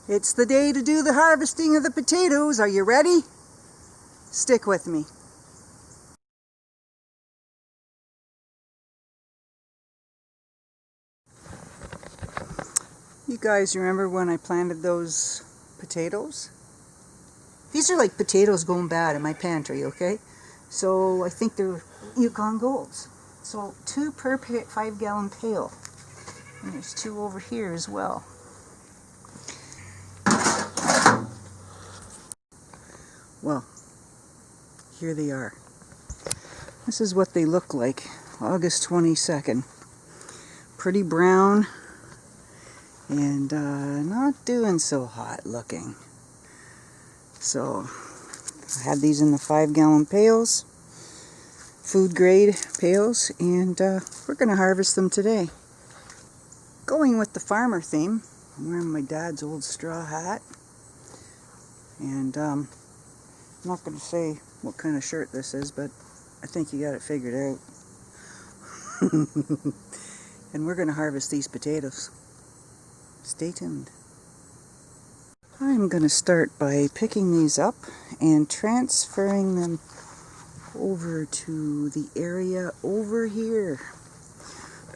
It's the day to do the harvesting of the potatoes. Are you ready? Stick with me. You guys remember when I planted those potatoes? These are like potatoes going bad in my pantry, okay? So I think they're Yukon Golds. So 2 per 5-gallon pail. And there's 2 over here as well. Well, here they are. This is what they look like, August 22nd. Pretty brown and not doing so hot looking. So I had these in the 5-gallon pails, food grade pails, and we're going to harvest them today. Going with the farmer theme, I'm wearing my dad's old straw hat, and I'm not going to say what kind of shirt this is, but I think you got it figured out. And we're going to harvest these potatoes. Stay tuned. I'm going to start by picking these up and transferring them over to the area over here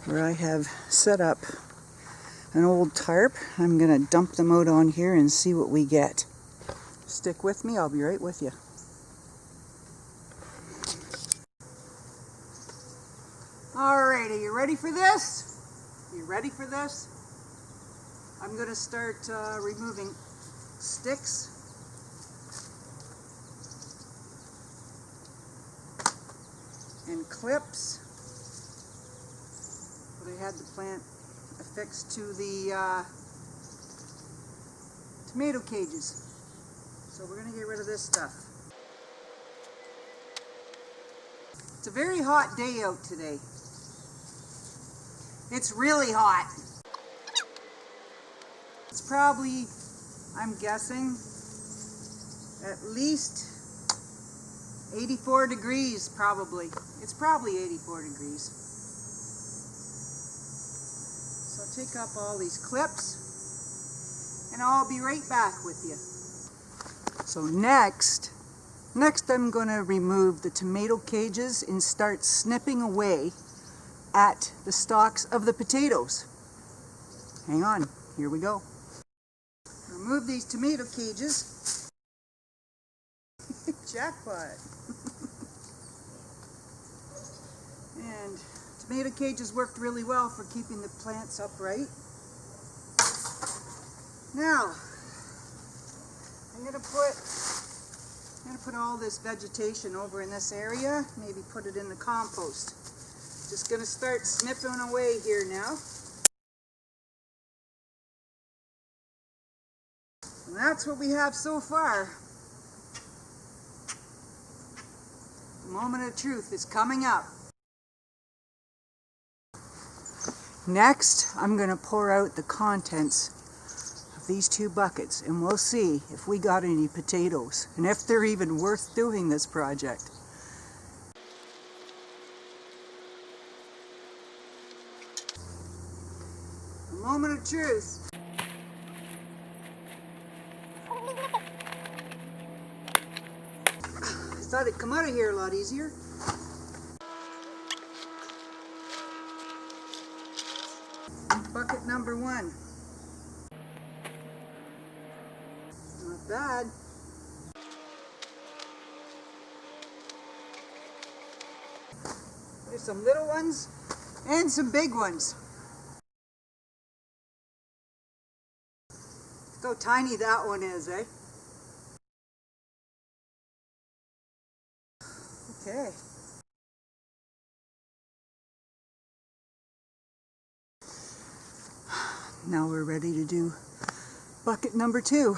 where I have set up an old tarp. I'm going to dump them out on here and see what we get. Stick with me, I'll be right with you. Alright, are you ready for this? You ready for this? I'm going to start removing sticks and clips. But I had the plant affixed to the tomato cages. So we're going to get rid of this stuff. It's a very hot day out today. It's really hot. It's probably, I'm guessing, at least 84 degrees probably. It's probably 84 degrees. So I'll take up all these clips and I'll be right back with you. So next I'm going to remove the tomato cages and start snipping away at the stalks of the potatoes. Hang on, here we go. Remove these tomato cages. Jackpot. And tomato cages worked really well for keeping the plants upright. Now, I'm going to put all this vegetation over in this area, maybe put it in the compost. Just going to start snipping away here now. And that's what we have so far. The moment of truth is coming up. Next, I'm going to pour out the contents of these 2 buckets, and we'll see if we got any potatoes, and if they're even worth doing this project. The moment of truth. I thought it'd come out of here a lot easier. Bucket number 1. Not bad. There's some little ones and some big ones. Look how tiny that one is, eh? Okay. Now we're ready to do bucket number 2.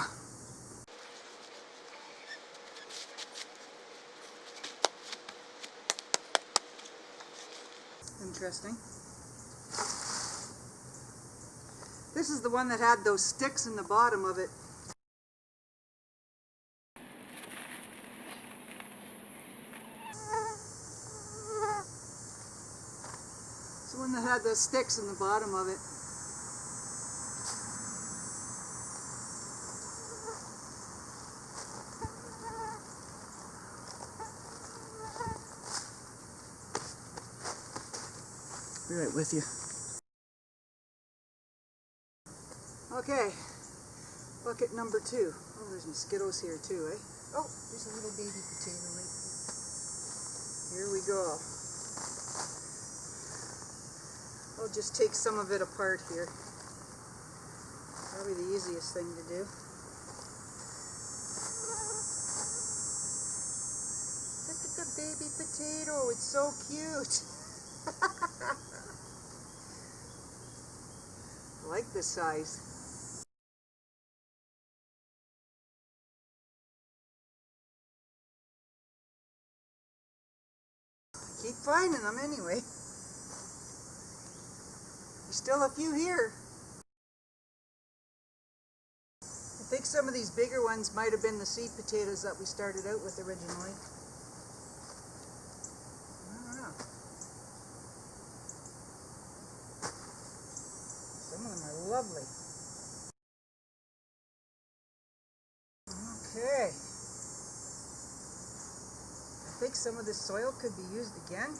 Interesting. This is the one that had those sticks in the bottom of it. It's the one that had those sticks in the bottom of it. Be right with you. Okay, bucket number 2. Oh, there's mosquitoes here too, eh? Oh, there's a little baby potato right there. Here we go. I'll just take some of it apart here. Probably the easiest thing to do. Look at the baby potato, it's so cute. I like this size. Keep finding them anyway. There's still a few here. I think some of these bigger ones might have been the sweet potatoes that we started out with originally. I don't know. Some of them are lovely. Okay. I think some of this soil could be used again.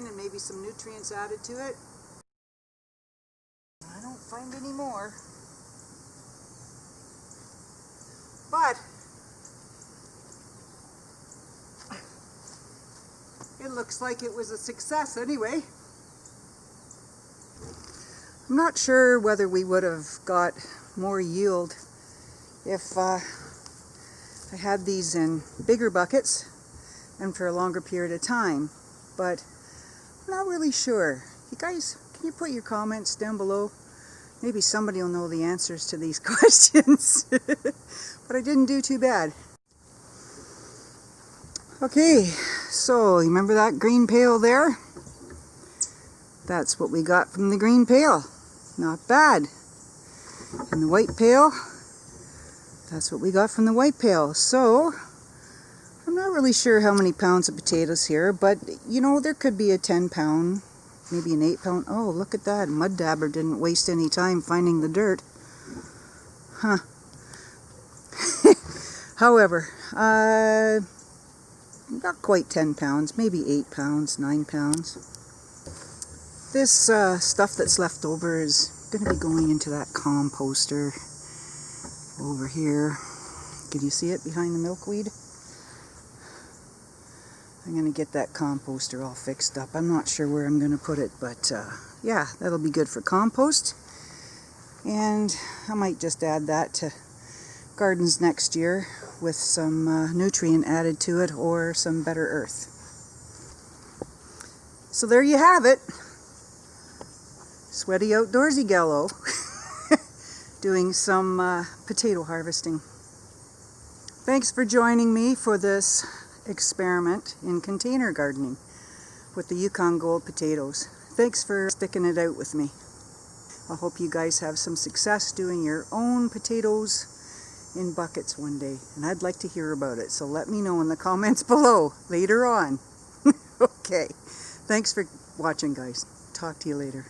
And maybe some nutrients added to it. I don't find any more. But it looks like it was a success anyway. I'm not sure whether we would have got more yield if I had these in bigger buckets and for a longer period of time, but I'm not really sure. You guys, can you put your comments down below? Maybe somebody will know the answers to these questions. But I didn't do too bad. Okay, so you remember that green pail there? That's what we got from the green pail. Not bad. And the white pail, that's what we got from the white pail. So I'm not really sure how many pounds of potatoes here, but you know, there could be a 10 pound, maybe an 8 pound. Oh, look at that. Mud dabber didn't waste any time finding the dirt. Huh. However, not quite 10 pounds, maybe 8 pounds, 9 pounds. This stuff that's left over is going to be going into that composter over here. Can you see it behind the milkweed? I'm going to get that composter all fixed up. I'm not sure where I'm going to put it, but yeah, that'll be good for compost. And I might just add that to gardens next year with some nutrient added to it or some better earth. So there you have it. Sweaty Outdoorsygal doing some potato harvesting. Thanks for joining me for this experiment in container gardening with the Yukon Gold Potatoes. Thanks for sticking it out with me. I hope you guys have some success doing your own potatoes in buckets one day, and I'd like to hear about it, so let me know in the comments below later on. Okay, thanks for watching, guys. Talk to you later.